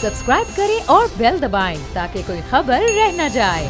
Subscribe करें और bell दबाएं ताकि कोई खबर रह न जाए।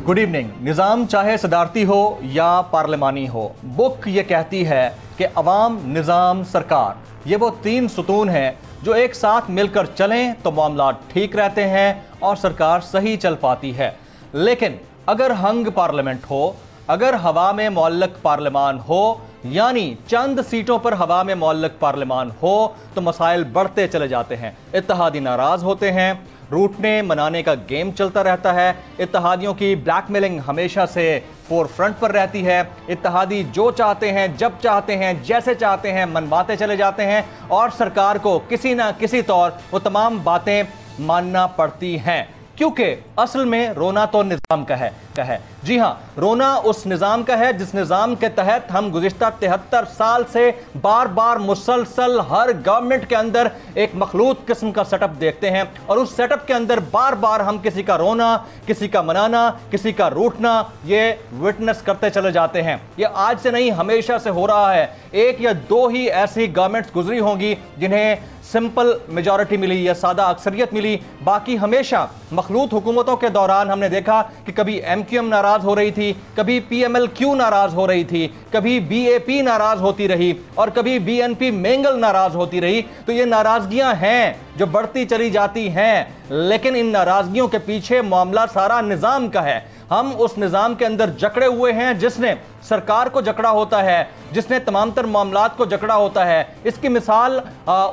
Good evening. निज़ाम चाहे सदारती हो या पार्लिमानी हो, बुक ये कहती है कि अवाम, निज़ाम, सरकार, ये वो तीन सुतून हैं जो एक साथ मिलकर चलें तो मामला ठीक रहते हैं और सरकार सही चल पाती है। लेकिन अगर हंग पार्लियामेंट हो, अगर हवा में मुअल्लक पार्लियामान हो, यानी चंद सीटों पर हवा में मुअल्लक पार्लियामान हो, तो मसाइल बढ़ते चले जाते हैं। इत्तेहादी नाराज होते हैं, रूठने मनाने का गेम चलता रहता है। इत्तेहादियों की ब्लैकमेलिंग हमेशा से फोर फ्रंट पर रहती है। इत्तेहादी जो चाहते हैं, जब चाहते हैं, जैसे चाहते हैं मनवाते चले जाते हैं और सरकार को किसी ना किसी तौर वो तमाम बातें मानना पड़ती हैं, क्योंकि असल में रोना तो निज़ाम का है। जी हाँ, रोना उस निज़ाम का है जिस निज़ाम के तहत हम गुज़िश्ता 73 साल से बार बार मुसलसल हर गवर्नमेंट के अंदर एक मखलूत किस्म का सेटअप देखते हैं और उस सेटअप के अंदर बार बार हम किसी का रोना, किसी का मनाना, किसी का रूठना ये विटनेस करते चले जाते हैं। ये आज से नहीं, हमेशा से हो रहा है। एक या दो ही ऐसी गवर्नमेंट्स गुजरी होंगी जिन्हें सिंपल मेजॉरिटी मिली या सादा अक्सरियत मिली। बाकी हमेशा मखलूत हुकूमतों के दौरान हमने देखा कि कभी एमक्यूएम नाराज हो रही थी, कभी पीएमएलक्यू नाराज हो रही थी, कभी बीएपी नाराज होती रही और कभी बीएनपी मेंगल नाराज होती रही। तो ये नाराजगियां हैं जो बढ़ती चली जाती हैं, लेकिन इन नाराजगियों के पीछे मामला सारा निजाम का है। हम उस निजाम के अंदर जकड़े हुए हैं जिसने सरकार को जकड़ा होता है, जिसने तमाम तर मामलात को जकड़ा होता है। इसकी मिसाल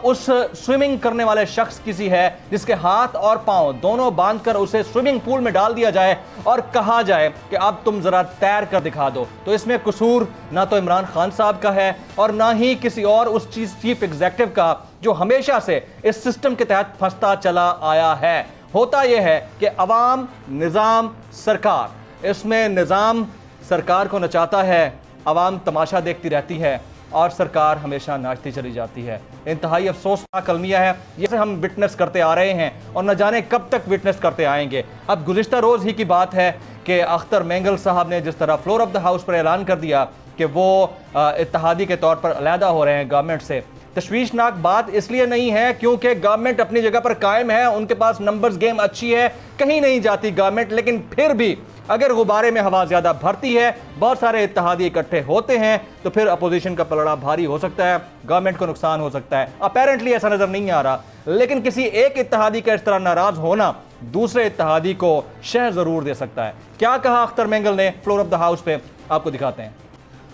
उस स्विमिंग करने वाले शख्स की सी है जिसके हाथ और पांव दोनों बांधकर उसे स्विमिंग पूल में डाल दिया जाए और कहा जाए कि अब तुम जरा तैर कर दिखा दो। तो इसमें कसूर ना तो इमरान खान साहब का है और ना ही किसी और उस चीफ एग्जीक्यूटिव का जो हमेशा से इस सिस्टम के तहत फंसता चला आया है। होता यह है कि अवाम, निज़ाम, सरकार, इसमें निज़ाम सरकार को नचाता है, अवाम तमाशा देखती रहती है और सरकार हमेशा नाचती चली जाती है। इंतहाई अफसोसनाक अलमिया है, जिसे हम विटनेस करते आ रहे हैं और न जाने कब तक विटनेस करते आएंगे। अब गुज़िश्ता रोज़ ही की बात है कि अख्तर मेंगल साहब ने जिस तरह फ्लोर ऑफ द हाउस पर ऐलान कर दिया कि वो इत्तेहादी के तौर पर अलहदा हो रहे हैं गवर्नमेंट से। तशवीशनाक बात इसलिए नहीं है क्योंकि गवर्नमेंट अपनी जगह पर कायम है, उनके पास नंबर्स गेम अच्छी है, कहीं नहीं जाती गवर्नमेंट। लेकिन फिर भी अगर गुब्बारे में हवा ज्यादा भरती है, बहुत सारे इत्तेहादी इकट्ठे होते हैं, तो फिर अपोजिशन का पलड़ा भारी हो सकता है, गवर्नमेंट को नुकसान हो सकता है। अपेरेंटली ऐसा नजर नहीं आ रहा, लेकिन किसी एक इत्तेहादी का इस तरह नाराज होना दूसरे इत्तेहादी को शह जरूर दे सकता है। क्या कहा अख्तर मेंगल ने फ्लोर ऑफ द हाउस पे, आपको दिखाते हैं।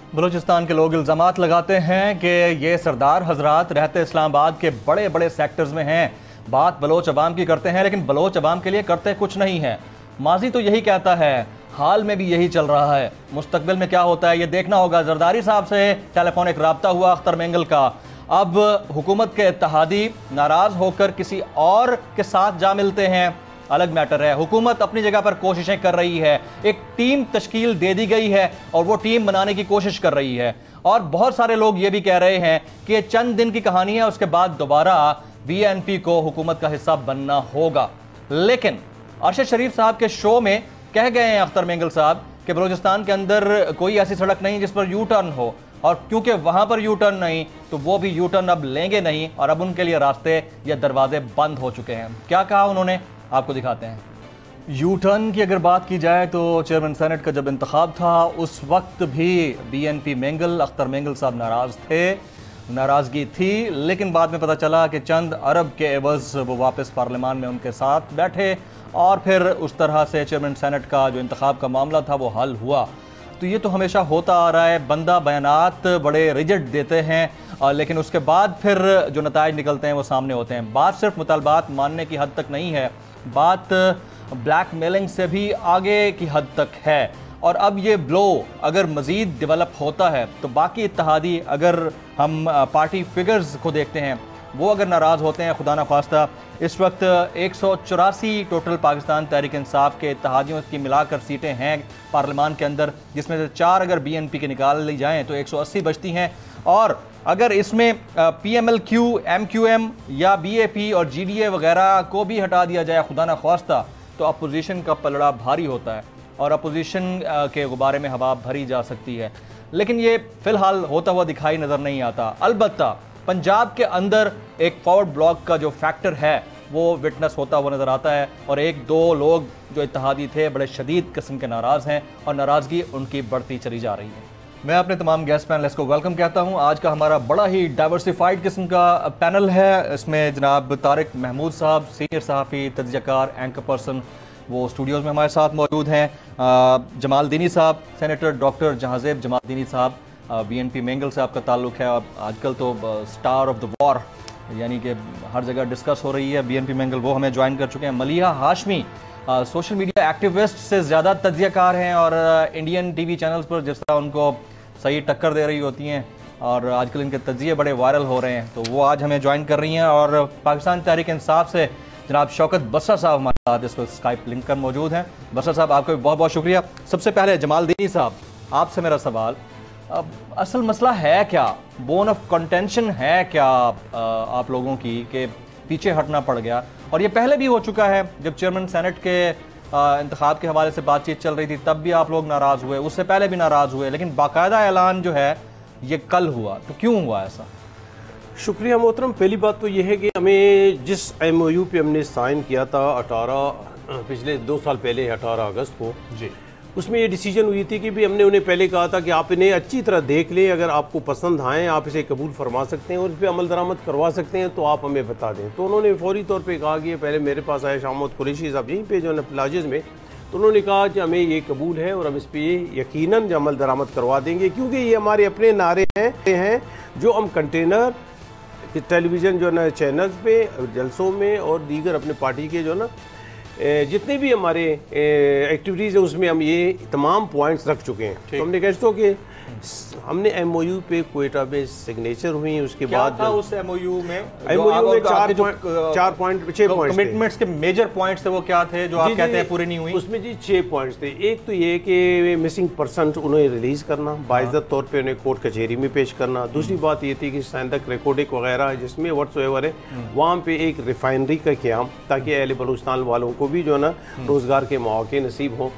बलूचिस्तान के लोग इल्ज़ामात लगाते हैं कि ये सरदार हजरात रहते इस्लामाबाद के बड़े बड़े सेक्टर्स में हैं, बात बलोच अवाम की करते हैं, लेकिन बलोच अवाम के लिए करते कुछ नहीं है। माजी तो यही कहता है, हाल में भी यही चल रहा है, मुस्तकबिल में क्या होता है ये देखना होगा। जरदारी साहब से टेलीफोनिक रब्ता हुआ अख्तर मेंगल का। अब हुकूमत के इत्तेहादी नाराज होकर किसी और के साथ जा मिलते हैं, अलग मैटर है। हुकूमत अपनी जगह पर कोशिशें कर रही है, एक टीम तश्कील दे दी गई है और वो टीम बनाने की कोशिश कर रही है। और बहुत सारे लोग ये भी कह रहे हैं कि ये चंद दिन की कहानी है, उसके बाद दोबारा बीएनपी को हुकूमत का हिस्सा बनना होगा। लेकिन अरशद शरीफ साहब के शो में कह गए हैं अख्तर मेंगल साहब कि बलूचिस्तान के अंदर कोई ऐसी सड़क नहीं जिस पर यू टर्न हो, और क्योंकि वहां पर यू टर्न नहीं तो वो भी यू टर्न अब लेंगे नहीं और अब उनके लिए रास्ते या दरवाजे बंद हो चुके हैं। क्या कहा उन्होंने, आपको दिखाते हैं। यू टर्न की अगर बात की जाए तो चेयरमैन सेनेट का जब इंतखाब था उस वक्त भी बीएनपी मेंगल, अख्तर मेंगल साहब नाराज थे, नाराज़गी थी, लेकिन बाद में पता चला कि चंद अरब के एवज वो वापस पार्लियामान में उनके साथ बैठे और फिर उस तरह से चेयरमैन सेनेट का जो इंतखाब का मामला था वो हल हुआ। तो ये तो हमेशा होता आ रहा है, बंदा बयानात बड़े रिजिड देते हैं लेकिन उसके बाद फिर जो नताइज निकलते हैं वो सामने होते हैं। बात सिर्फ मुतालबात मानने की हद तक नहीं है, बात ब्लैकमेलिंग से भी आगे की हद तक है। और अब ये ब्लो अगर मज़ीद डेवलप होता है तो बाकी इत्तेहादी, अगर हम पार्टी फिगर्स को देखते हैं, वो अगर नाराज़ होते हैं, खुदा ना खास्ता इस वक्त 184 टोटल पाकिस्तान तहरीक इंसाफ के इत्तेहादियों की मिलाकर सीटें हैं पार्लियामान के अंदर, जिसमें से 4 अगर बीएनपी के निकाल ली जाएँ तो 180 बचती हैं। और अगर इसमें PMLQ, MQM या BAP और GDA वगैरह को भी हटा दिया जाए खुदा न ख्वास्ता, तो अपोजिशन का पलड़ा भारी होता है और अपोजिशन के गुब्बारे में हवा भरी जा सकती है। लेकिन ये फ़िलहाल होता हुआ दिखाई नज़र नहीं आता। अलबत्ता पंजाब के अंदर एक फॉरवर्ड ब्लॉक का जो फैक्टर है वो विटनेस होता हुआ नज़र आता है और एक दो लोग जो इत्तेहादी थे बड़े शदीद किस्म के नाराज़ हैं और नाराज़गी उनकी बढ़ती चली जा रही है। मैं अपने तमाम गेस्ट पैनलिस्ट को वेलकम कहता हूं। आज का हमारा बड़ा ही डाइवर्सिफाइड किस्म का पैनल है। इसमें जनाब तारिक महमूद साहब, सीनियर सहाफ़ी, तज्ज़ियाकार, एंकर पर्सन, वो स्टूडियोज़ में हमारे साथ मौजूद हैं। जमालदीनी साहब, सेनेटर डॉक्टर जहाज़ेब जमालदीनी साहब, BNP मेंगल से आपका ताल्लुक़ है। आजकल तो स्टार ऑफ द वॉर यानी कि हर जगह डिस्कस हो रही है BNP मेंगल, वो हमें ज्वाइन कर चुके हैं। Maliha Hashmi social media activist से ज़्यादा तज्ज़ियाकार हैं और इंडियन TV चैनल्स पर जिस तरह उनको सही टक्कर दे रही होती हैं और आजकल इनके तज्ज़िये बड़े वायरल हो रहे हैं, तो वो आज हमें ज्वाइन कर रही हैं। और पाकिस्तान तहरीक इंसाफ से जनाब शौकत बसर साहब हमारे साथ इस वक्त स्काइप लिंक पर मौजूद हैं। बसर साहब, आपका भी बहुत बहुत शुक्रिया। सबसे पहले जमालदीनी साहब, आपसे मेरा सवाल, असल मसला है क्या, बोन ऑफ कंटेंशन है क्या आप लोगों की कि पीछे हटना पड़ गया? और ये पहले भी हो चुका है, जब चेयरमैन सेनेट के इंतखाब के हवाले से बातचीत चल रही थी तब भी आप लोग नाराज़ हुए, उससे पहले भी नाराज़ हुए, लेकिन बाकायदा ऐलान जो है ये कल हुआ, तो क्यों हुआ ऐसा? शुक्रिया मोहतरम। पहली बात तो ये है कि हमें जिस MOU पे हमने साइन किया था पिछले 2 साल पहले 18 अगस्त को जी, उसमें ये डिसीजन हुई थी कि भी हमने उन्हें पहले कहा था कि आप इन्हें अच्छी तरह देख लें, अगर आपको पसंद आए आप इसे कबूल फरमा सकते हैं और इस पर अमल दरामद करवा सकते हैं तो आप हमें बता दें। तो उन्होंने फौरी तौर पे कहा कि पहले मेरे पास आए शामोद कुरैशी साहब यहीं पे जो है प्लाजेज़ में, तो उन्होंने कहा कि हमें ये कबूल है और हम इस पर यकीनन अमल दरामद करवा देंगे, क्योंकि ये हमारे अपने नारे हैं जो हम कंटेनर टेलीविज़न जो है ना चैनल्स पे, जलसों में और दीगर अपने पार्टी के जो है ना जितने भी हमारे एक्टिविटीज़ हैं उसमें हम ये तमाम पॉइंट्स रख चुके हैं। तो हमने कहते हो कि हमने MOU पे क्वेटा में सिग्नेचर हुई, उसके बाद था उस MOU में 6 पॉइंट कमिटमेंट्स के मेजर पॉइंट्स थे, वो क्या थे जो आप कहते हैं पूरी नहीं हुई? उसमें जी 6 पॉइंट्स थे। एक तो ये कि मिसिंग पर्सन उन्हें रिलीज करना, बाइज्जत तौर पे उन्हें कोर्ट कचहरी में पेश करना। दूसरी बात ये थी कि संदक रिकॉर्डिंग वगैरह जिसमें व्हाट्सएवर है वहाँ पे एक रिफाइनरी का क़याम, ताकि अहले बलूचिस्तान वालों को भी जो है ना रोज़गार के मौके नसीब हों।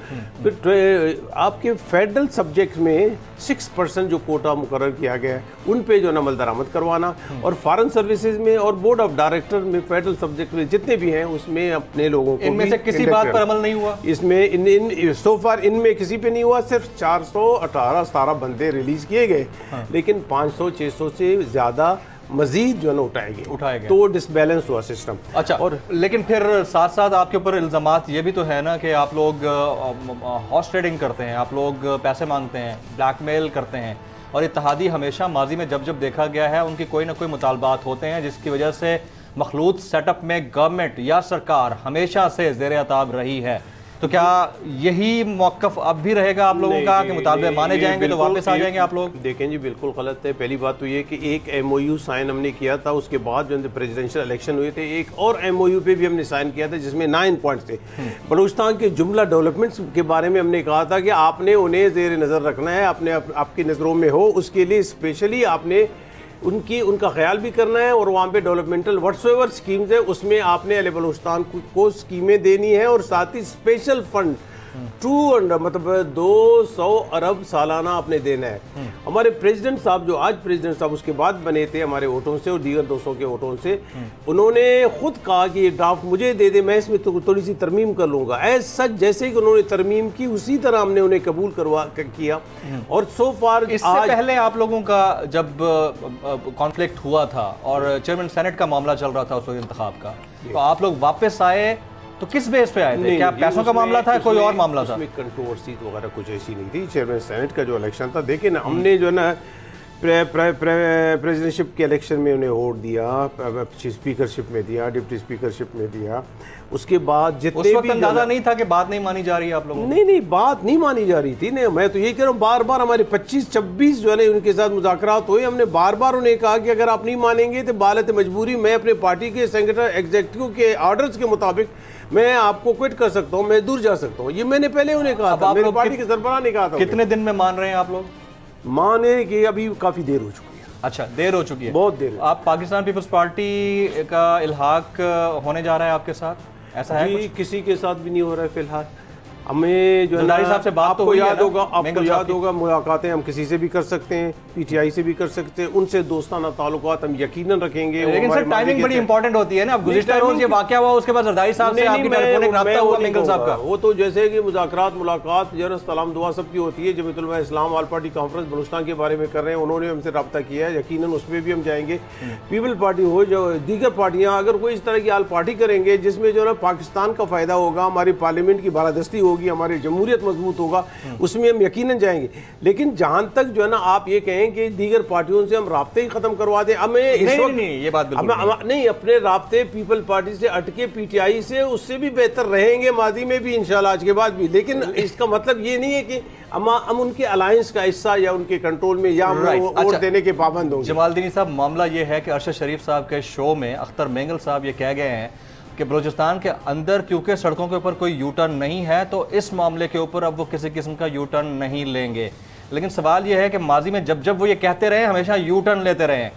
फिर आपके फेडरल सब्जेक्ट में 6% जो कोटा मुकर्रर किया गया है उन पे जो अमल दरामद करवाना, और फॉरेन सर्विसेज में और बोर्ड ऑफ डायरेक्टर में फेडरल सब्जेक्ट में जितने भी हैं उसमें अपने लोगों को इनमें से किसी बात पर अमल नहीं हुआ? इसमें सो फार इनमें किसी पे नहीं हुआ। सिर्फ 418 बंदे रिलीज किए गए, लेकिन 500-600 से ज्यादा मजीद जो है ना उठाए गए, तो डिसबैलेंस हुआ सिस्टम। अच्छा, और लेकिन फिर साथ साथ आपके ऊपर इल्ज़ामात ये भी तो है ना कि आप लोग हॉर्स ट्रेडिंग करते हैं, आप लोग पैसे मांगते हैं, ब्लैकमेल करते हैं, और इत्तेहादी हमेशा माजी में जब जब देखा गया है उनकी कोई ना कोई मुतालबात होते हैं जिसकी वजह से मखलूत सेटअप में गवर्नमेंट या सरकार हमेशा से ज़ेर अताब रही है। तो क्या यही मौक़िफ़ अब भी रहेगा आप लोगों का कि मुतालबे माने जाएंगे तो वापस आ जाएंगे आप लोग? देखें जी, बिल्कुल गलत है। पहली बात तो ये कि एक MOU साइन हमने किया था, उसके बाद जो प्रेसिडेंशियल इलेक्शन हुए थे एक और MOU पे भी हमने साइन किया था जिसमें 9 पॉइंट्स थे। बलूचिस्तान के जुमला डेवलपमेंट्स के बारे में हमने कहा था कि आपने उन्हें जेर नज़र रखना है, आपने आपकी नज़रों में हो, उसके लिए स्पेशली आपने उनका ख्याल भी करना है, और वहाँ पे डेवलपमेंटल व्हाट्सएवर स्कीम्स है उसमें आपने अहले बलूचिस्तान को स्कीमें देनी है, और साथ ही स्पेशल फंड 200 अरब सालाना आपने देना है। हमारे प्रेसिडेंट साहब जो आज प्रेसिडेंट साहब उसके बाद बने थे हमारे वोटों से और दीगर दोस्तों के वोटों से, उन्होंने खुद कहा कि ये ड्राफ्ट मुझे दे दे, मैं इसमें थोड़ी सी तरमीम कर लूंगा। एज सच जैसे कि उन्होंने तरमीम की उसी तरह हमने उन्हें कबूल किया। और सो फार इससे पहले आप लोगों का जब कॉन्फ्लिक्ट हुआ था और चेयरमैन सेनेट का मामला चल रहा था उस वक्त इंतखाब का, तो आप लोग वापस आए तो किस बेस पे आए थे? क्या पैसों का मामला था, कोई और मामला था? उसमें कंट्रोवर्सी वगैरह कुछ ऐसी नहीं थी। चेयरमैन सेनेट का जो इलेक्शन था, देखिए ना, हमने जो है ना प्रेसिडेंटशिप के इलेक्शन में उन्हें वोट दिया, स्पीकरशिप में दिया, डिप्टी स्पीकरशिप में दिया। उसके बाद जितने भी अंदाजा नहीं था कि बात नहीं मानी जा रही है आप लोगों? नहीं, बात नहीं मानी जा रही थी। नहीं, मैं तो यही कह रहा हूँ, बार बार हमारे 25-26 जो है ना उनके साथ मुज़ाकरात हुए, हमने बार बार उन्हें कहा कि अगर आप नहीं मानेंगे तो बालत मजबूरी मैं अपने पार्टी के सेक्रेटरी एग्जीक्यूटिव के ऑर्डर्स के मुताबिक मैं आपको क्विट कर सकता हूँ, मैं दूर जा सकता हूँ। ये मैंने पहले उन्हें कहा था, मेरी पार्टी के सरबराह ने कहा था। कितने दिन में मान रहे हैं आप लोग? माने कि अभी काफ़ी देर हो चुकी है। अच्छा, देर हो चुकी है, बहुत देर। आप पाकिस्तान पीपल्स पार्टी का इल्हाक होने जा रहा है आपके साथ, ऐसा है जी? किसी के साथ भी नहीं हो रहा है फिलहाल। हमें जो है साहब से बात आपको याद होगा, आपको याद होगा मुलाकातें हम किसी से भी कर सकते हैं, पीटीआई से भी कर सकते हैं, उनसे दोस्ताना ताल्लुकात हम यकीनन रखेंगे। लेकिन सर टाइमिंग बड़ी इंपॉर्टेंट होती है ना। अब गुज़िश्ता रोज ये वाकया हुआ, उसके बाद जरदारी साहब से आपकी टेलीफोनिक राब्ता हुआ मेंगल साहब का। वो तो जैसे कि मुज़ाकरात, मुलाकात, जरस सलाम दुआ सबकी होती है। जमीयत उलमा इस्लाम ऑल पार्टी कॉन्फ्रेंस बलूचिस्तान के बारे में कर रहे हैं, उन्होंने हमसे रब्ता किया है, यकीनन उसमें भी हम जाएंगे। पीपल पार्टी हो, जो दीगर पार्टियां अगर कोई इस तरह की आल पार्टी करेंगे जिसमें जो है पाकिस्तान का फायदा होगा, हमारी पार्लियामेंट की बालादस्ती होगी, हमारी जमहूरियत मजबूत होगा, उसमें हम यकीनन जाएंगे। लेकिन जहां तक जो है ना आप ये कहें कि दीगर पार्टियों से हम राब्ते ही खत्म करवा दें, हमें इस वक्त ये बात नहीं, अपने राब्ते पीपल पार्टी से अटके पीटीआई से, उससे भी बेहतर रहेंगे माजी में भी इंशाल्लाह, आज के बाद भी। लेकिन इसका मतलब ये नहीं है कि हम उनके अलायंस का हिस्सा या उनके कंट्रोल में या वोट देने के पाबंद होंगे। जमालदीनी साहब, मामला ये है कि अरशद शरीफ साहब के शो में अख्तर मेंगल साहब ये कह गए हैं कि बलूचिस्तान के अंदर क्योंकि सड़कों के ऊपर कोई यू टर्न नहीं है तो इस मामले के ऊपर अब वो किसी किस्म का यू टर्न नहीं लेंगे। लेकिन सवाल ये है कि माजी में जब जब वो ये कहते रहे, हमेशा यू टर्न लेते रहे।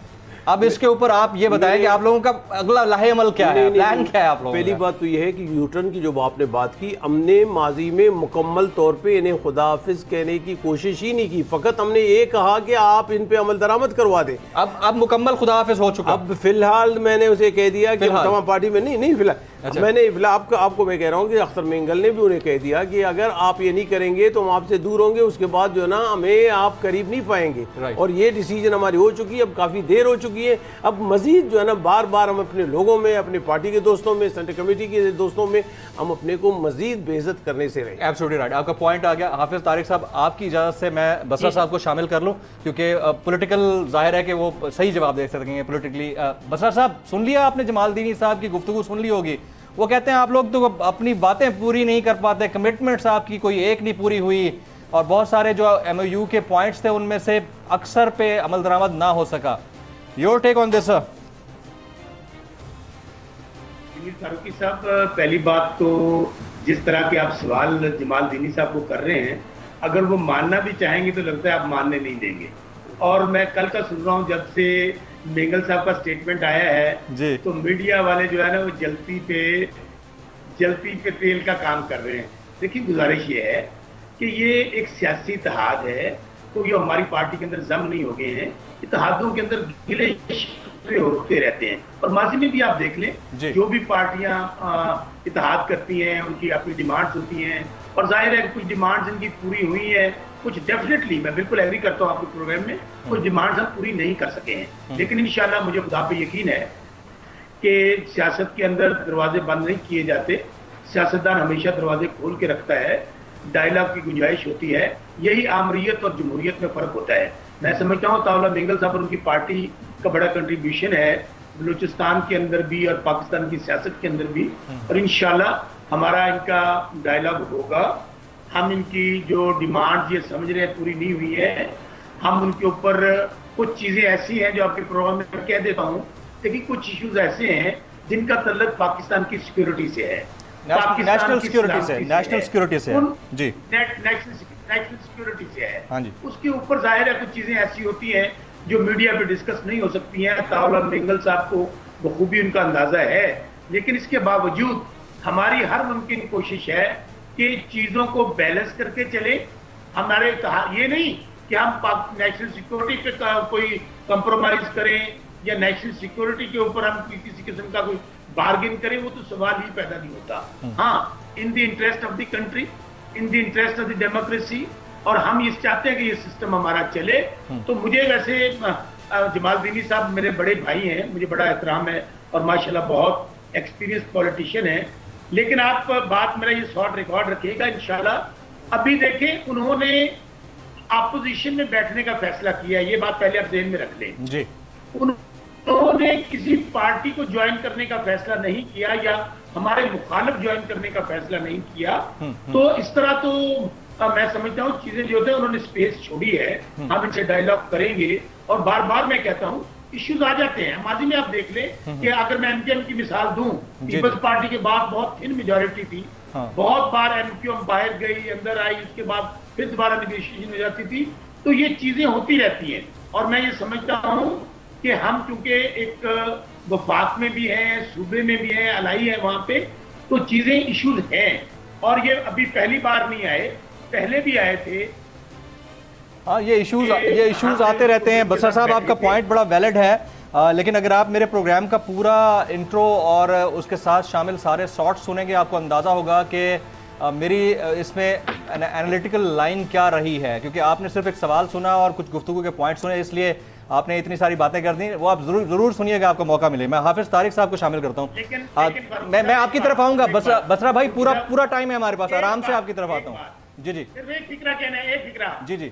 अब इसके ऊपर आप ये बताएं कि आप लोगों का अगला लाहे अमल क्या है, प्लान क्या है आप लोगों का? पहली बात तो ये है कि यूटर्न की जो आपने बात की, हमने माजी में मुकम्मल तौर पे इन्हें खुदा हाफिज कहने की कोशिश ही नहीं की। फकत हमने ये कहा कि आप इन पे अमल दरामद करवा दें। अब मुकम्मल खुदा हाफिज हो चुका। अब फिलहाल मैंने उसे कह दिया कि तमाम पार्टी में नहीं फिलहाल। अच्छा। मैंने आपको मैं कह रहा हूँ कि अख्तर मेंगल ने भी उन्हें कह दिया कि अगर आप ये नहीं करेंगे तो हम आपसे दूर होंगे, उसके बाद जो है ना हमें आप करीब नहीं पाएंगे। और ये डिसीजन हमारी हो चुकी है, अब काफ़ी देर हो चुकी है। अब मजीद जो है ना बार बार हम अपने लोगों में, अपनी पार्टी के दोस्तों में, सेंट्रल कमेटी के दोस्तों में हम अपने को मजीद बेइज्जत करने से रहे। एब्सोल्युटली राइट, आपका पॉइंट आ गया। हाफिज तारिक साहब, आपकी इजाज़त से मैं बसरा साहब को शामिल कर लूँ, क्योंकि पॉलिटिकल जाहिर है कि वो सही जवाब दे सकेंगे पॉलिटिकली। बसरा साहब, सुन लिया आपने जमालदीनी साहब की गुफ्तगू, सुन ली होगी। वो कहते हैं आप लोग तो अपनी बातें पूरी नहीं कर पाते, कमिटमेंट्स आपकी कोई एक नहीं पूरी हुई, और बहुत सारे जो MOU के पॉइंट्स थे उनमें से अक्सर पे अमल दरामद ना हो सका। Your take on this sir? Farooqui साहब, पहली बात तो जिस तरह के आप सवाल जमालदीनी साहब को कर रहे हैं, अगर वो मानना भी चाहेंगे तो लगता है आप मानने नहीं देंगे। और मैं कल का सुन रहा हूँ, जब से मेंगल साहब का स्टेटमेंट आया है जी, तो मीडिया वाले जो है ना वो जलती पे तेल का काम कर रहे हैं। देखिए, गुजारिश ये है कि ये एक सियासी इत्तेहाद है, तो ये हमारी पार्टी के अंदर जम नहीं हो गए हैं। इत्तेहादों के अंदर गिले होते रहते हैं, और माजी में भी आप देख लें, जो भी पार्टियां इत्तेहाद करती हैं उनकी अपनी डिमांड्स होती हैं, और जाहिर है कुछ डिमांड्स इनकी पूरी हुई है, कुछ डेफिनेटली मैं बिल्कुल एग्री करता हूँ आपके प्रोग्राम में, कुछ डिमांड्स हम पूरी नहीं कर सके हैं। लेकिन इंशाल्लाह मुझे खुदा पे यकीन है कि सियासत के अंदर दरवाजे बंद नहीं किए जाते, सियासतदान हमेशा दरवाजे खोल के रखता है, डायलॉग की गुंजाइश होती है। यही आमरीत और जमहूरियत में फर्क होता है। मैं समझता हूँ ताउला मेंगल साहब और उनकी पार्टी का बड़ा कंट्रीब्यूशन है बलूचिस्तान के अंदर भी और पाकिस्तान की सियासत के अंदर भी, और इंशाल्लाह हमारा इनका डायलॉग होगा। हम इनकी जो डिमांड ये समझ रहे हैं पूरी नहीं हुई है, हम उनके ऊपर कुछ चीजें ऐसी हैं जो आपके प्रोग्राम में कह देता हूँ। देखिए, कुछ इश्यूज ऐसे हैं जिनका तल्लुक पाकिस्तान की सिक्योरिटी से है, नेशनल सिक्योरिटी से, नेशनल सिक्योरिटी से जी, नेशनल सिक्योरिटी से है। हाँ जी, उसके ऊपर जाहिर है कुछ चीजें ऐसी होती हैं जो मीडिया पे डिस्कस नहीं हो सकती हैं। ताउला मेंगल साहब को बखूबी उनका अंदाजा है, लेकिन इसके बावजूद हमारी हर मुमकिन कोशिश है कि चीजों को बैलेंस करके चले। हमारे ये नहीं कि हम नेशनल सिक्योरिटी पे कोई कंप्रोमाइज करें या नेशनल सिक्योरिटी के ऊपर हम किसी किस्म का कोई बार्गेन करें, वो तो सवाल ही पैदा नहीं होता। हाँ, in the interest of the country, in the interest of the democracy, और हम ये चाहते हैं कि ये सिस्टम हमारा चले। तो मुझे वैसे जमालदीनी साहब मेरे बड़े भाई हैं, मुझे बड़ा एहतराम है, और माशाल्लाह बहुत एक्सपीरियंस पॉलिटिशियन है। लेकिन आप बात मेरा ये शॉर्ट रिकॉर्ड रखिएगा इंशाल्लाह। अभी देखें, उन्होंने अपोजिशन में बैठने का फैसला किया, ये बात पहले आप ज़हन में रख लें जी। उन्होंने किसी पार्टी को ज्वाइन करने का फैसला नहीं किया या हमारे मुखालिफ ज्वाइन करने का फैसला नहीं किया। तो इस तरह तो मैं समझता हूँ चीजें जो होते हैं उन्होंने स्पेस छोड़ी है, हम इनसे डायलॉग करेंगे। और बार बार मैं कहता हूँ इश्यूज आ जाते हैं, माजी में आप देख लें कि अगर मैं एमपीएम की मिसाल दूं, पीपल्स पार्टी के बाद बहुत थिन मेजोरिटी थी, बहुत बार एमपीएम बाहर गई, अंदर आई, उसके बाद फिर दोबारा निगोशिएशन हो जाती थी। तो ये चीजें होती रहती हैं। और मैं ये समझता हूं कि हम चूंकि एक वफाक में भी है, सूबे में भी है, अलाई है वहां पे, तो चीजें इश्यूज हैं और ये अभी पहली बार नहीं आए, पहले भी आए थे। हाँ, ये इश्यूज आते रहते हैं। बसरा साहब, आपका पॉइंट बड़ा वैलिड है, लेकिन अगर आप मेरे प्रोग्राम का पूरा इंट्रो और उसके साथ शामिल सारे शॉर्ट्स सुनेंगे, आपको अंदाज़ा होगा कि मेरी इसमें एनालिटिकल लाइन क्या रही है, क्योंकि आपने सिर्फ एक सवाल सुना और कुछ गुफ्तगू के पॉइंट सुने, इसलिए आपने इतनी सारी बातें कर दी। वो आप जरूर सुनिएगा, आपको मौका मिले। मैं हाफिज तारिक साहब को शामिल करता हूँ। मैं आपकी तरफ आऊँगा। बसरा भाई, पूरा टाइम है हमारे पास, आराम से आपकी तरफ आता हूँ। जी जी, सिर्फ एक फिक्रा कहना है, एक फिक्रा। जी जी,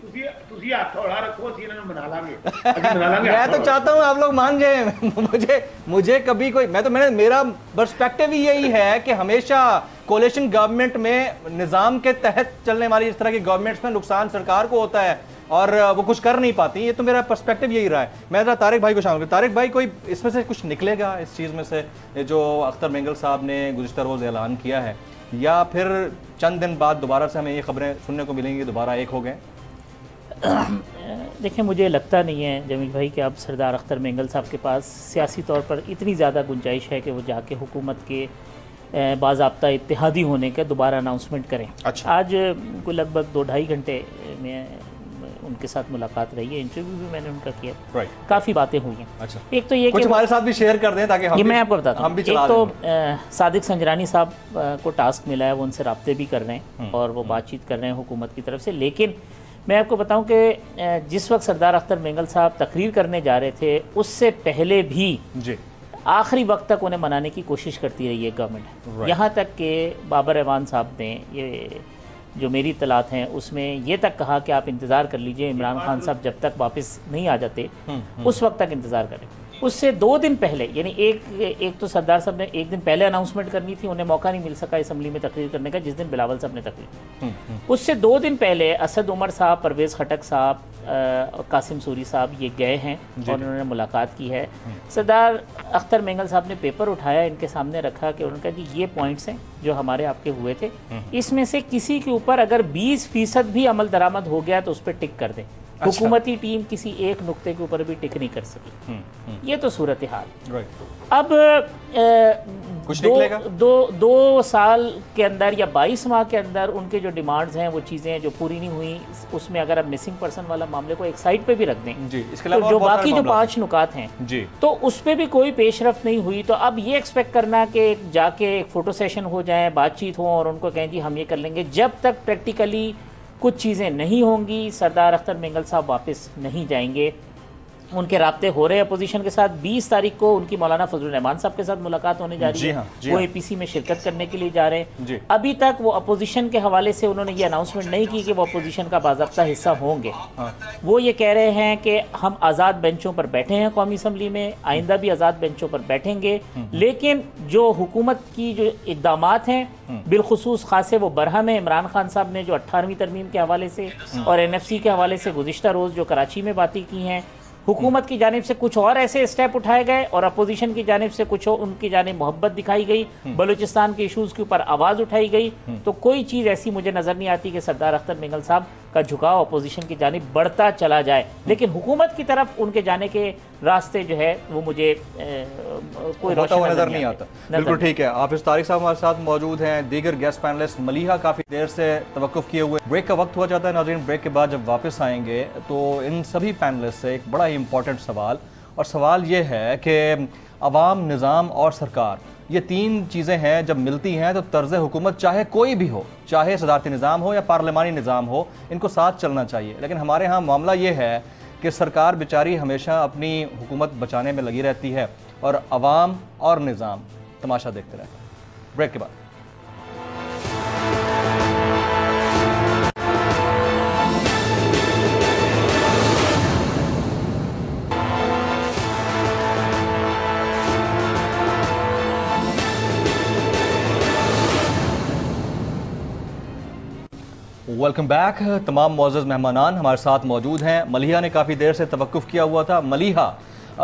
तुसी हाथ थोड़ा रखो, सीने में बना लांगे। मैं तो चाहता हूँ आप लोग मान जाए। मुझे कभी कोई, मेरा पर्सपेक्टिव ही यही है कि हमेशा कोalition गवर्नमेंट में निज़ाम के तहत चलने वाली इस तरह की गवर्नमेंट्स में नुकसान सरकार को होता है और वो कुछ कर नहीं पाती। ये तो मेरा पर्सपेक्टिव यही रहा है। मैं जरा तारिक भाई को शामिल करूँ। तारिक भाई, कोई इसमें से कुछ निकलेगा इस चीज़ में से जो अख्तर मेंगल साहब ने गुज़िश्ता रोज़ ऐलान किया है, या फिर चंद दिन बाद दोबारा से हमें ये खबरें सुनने को मिलेंगी दोबारा एक हो गए? देखिए, मुझे लगता नहीं है जमील भाई कि अब सरदार अख्तर मेंगल साहब के पास सियासी तौर पर इतनी ज़्यादा गुंजाइश है कि वो जाके हुकूमत के बाज़ाब्ता इत्तेहादी होने का दोबारा अनाउंसमेंट करें। अच्छा। आज को लगभग 2-2.5 घंटे में उनके साथ मुलाकात रही है, इंटरव्यू भी मैंने उनका किया, काफ़ी बातें हुई हैं। अच्छा। एक तो ये कुछ हमारे साथ भी शेयर कर दें ताकि हम ये मैं आपको बताता हूँ। एक तो सादिक संजरानी साहब को टास्क मिला है, वो उनसे राब्ते भी कर रहे हैं और वो बातचीत कर रहे हैं हुकूमत की तरफ से। लेकिन मैं आपको बताऊं कि जिस वक्त सरदार अख्तर मेंगल साहब तकरीर करने जा रहे थे, उससे पहले भी आखिरी वक्त तक उन्हें मनाने की कोशिश करती रही है गवर्नमेंट। यहाँ तक कि बाबर एवान साहब ने, ये जो मेरी इत्तलात हैं उसमें ये तक कहा कि आप इंतज़ार कर लीजिए, इमरान खान साहब जब तक वापस नहीं आ जाते उस वक्त तक इंतज़ार करें। उससे 2 दिन पहले, यानी एक तो सरदार साहब ने 1 दिन पहले अनाउंसमेंट करनी थी, उन्हें मौका नहीं मिल सका असम्बली में तकरीर करने का जिस दिन बिलावल साहब ने तकरीर। उससे 2 दिन पहले असद उमर साहब, परवेज़ खटक साहब और कासिम सूरी साहब ये गए हैं और उन्होंने मुलाकात की है। सरदार अख्तर मेंगल साहब ने पेपर उठाया, इनके सामने रखा कि उन्होंने कहा कि ये पॉइंट्स हैं जो हमारे आपके हुए थे, इसमें से किसी के ऊपर अगर 20% भी अमल दरामद हो गया तो उस पर टिक कर दें। हुकूमती टीम किसी एक नुक्ते के ऊपर भी टिक नहीं कर सकी। ये तो सूरत हाल। अब कुछ दो साल के अंदर या 22 माह के अंदर उनके जो डिमांड्स हैं, वो चीज़ें जो पूरी नहीं हुई, उसमें अगर अब मिसिंग पर्सन वाला मामले को एक साइड पे भी रख दें जी, इसके तो जो बाकी जो 5 नुकात हैं जी, तो उस पर भी कोई पेशरफ नहीं हुई। तो अब ये एक्सपेक्ट करना कि जाके एक फ़ोटो सेशन हो जाए, बातचीत हो और उनको कहें जी हम ये कर लेंगे, जब तक प्रैक्टिकली कुछ चीज़ें नहीं होंगी सरदार अख्तर मेंगल साहब वापस नहीं जाएंगे। उनके राब्ते हो रहे अपोजिशन के साथ। 20 तारीख को उनकी मौलाना फजलुर रहमान साहब के साथ मुलाकात होने जा रही है। वो APC में शिरकत करने के लिए जा रहे हैं। अभी तक वो अपोजिशन के हवाले से उन्होंने ये अनाउंसमेंट नहीं की कि वो अपोजिशन का बाज़ाब्ता हिस्सा होंगे। वो ये कह रहे हैं कि हम आज़ाद बेंचों पर बैठे हैं कौमी असम्बली में, आइंदा भी आज़ाद बेंचों पर बैठेंगे, लेकिन जो हुकूमत की जो इक़दामात हैं बिलखुसूस खासे वो बरहम है। इमरान खान साहब ने जो 18वीं तरमीम के हवाले से और NFC के हवाले से गुज़िश्ता रोज़ जो कराची में बातें की हैं, हुकूमत की जानिब से कुछ और ऐसे स्टेप उठाए गए और अपोजिशन की जानिब से कुछ उनकी जानिब मोहब्बत दिखाई गई, बलूचिस्तान के इशूज़ के ऊपर आवाज़ उठाई गई। तो कोई चीज़ ऐसी मुझे नज़र नहीं आती कि सरदार अख्तर मेंगल साहब का झुकाव अपोजिशन की जानिब बढ़ता चला जाए, लेकिन हुकूमत की तरफ उनके जाने के रास्ते जो है वो मुझे कोई रोशन नजर नहीं आता। बिल्कुल ठीक है। हाफिज तारिक साहब हमारे साथ मौजूद हैं। दीगर गेस्ट पैनलिस्ट मलिहा काफ़ी देर से तवक्कुफ किए हुए, ब्रेक का वक्त हुआ जाता है नाज़रीन। ब्रेक के बाद जब वापस आएंगे तो इन सभी पैनलिस्ट से एक बड़ा ही इंपॉर्टेंट सवाल, और सवाल ये है कि अवाम, निज़ाम और सरकार, ये 3 चीज़ें हैं जब मिलती हैं तो तर्ज़ हुकूमत चाहे कोई भी हो, चाहे सदारती निज़ाम हो या पार्लिमानी निज़ाम हो, इनको साथ चलना चाहिए। लेकिन हमारे यहाँ मामला ये है कि सरकार बेचारी हमेशा अपनी हुकूमत बचाने में लगी रहती है और अवाम और निज़ाम तमाशा देखते रहते हैं। ब्रेक के बाद वेलकम बैक। तमाम मुअज़्ज़ज़ मेहमानान हमारे साथ मौजूद हैं। मलिहा ने काफ़ी देर से तवक्कुफ़ किया हुआ था। मलिहा,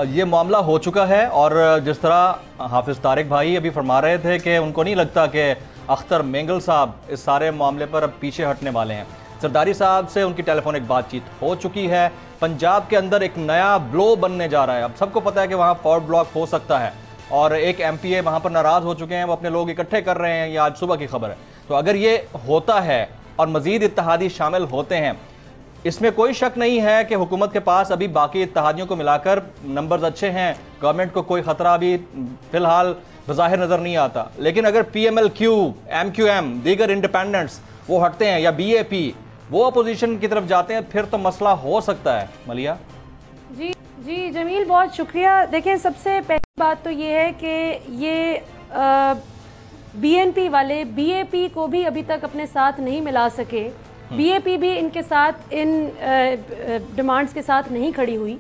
ये मामला हो चुका है और जिस तरह हाफिज़ तारिक भाई अभी फरमा रहे थे कि उनको नहीं लगता कि अख्तर मेंगल साहब इस सारे मामले पर अब पीछे हटने वाले हैं। जरदारी साहब से उनकी टेलीफोनिक बातचीत हो चुकी है। पंजाब के अंदर एक नया ब्लो बनने जा रहा है। अब सबको पता है कि वहाँ फॉरवर्ड ब्लॉक हो सकता है और एक MPA वहाँ पर नाराज़ हो चुके हैं, वो अपने लोग इकट्ठे कर रहे हैं, ये आज सुबह की खबर है। तो अगर ये होता है और मज़ीद इत्तेहादी शामिल होते हैं, इसमें कोई शक नहीं है कि हुकूमत के पास अभी बाकी इत्तेहादियों को मिलाकर नंबर्स अच्छे हैं, गवर्नमेंट को कोई ख़तरा अभी फ़िलहाल बज़ाहिर नज़र नहीं आता। लेकिन अगर PMLQ, MQM, दीगर इंडिपेंडेंट्स वो हटते हैं या BAP वो अपोजिशन की तरफ जाते हैं, फिर तो मसला हो सकता है। मलिया जी जमील, बहुत शुक्रिया। देखें, सबसे पहली बात तो ये है कि ये BNP वाले BAP को भी अभी तक अपने साथ नहीं मिला सके। BAP भी इनके साथ इन डिमांड्स के साथ नहीं खड़ी हुई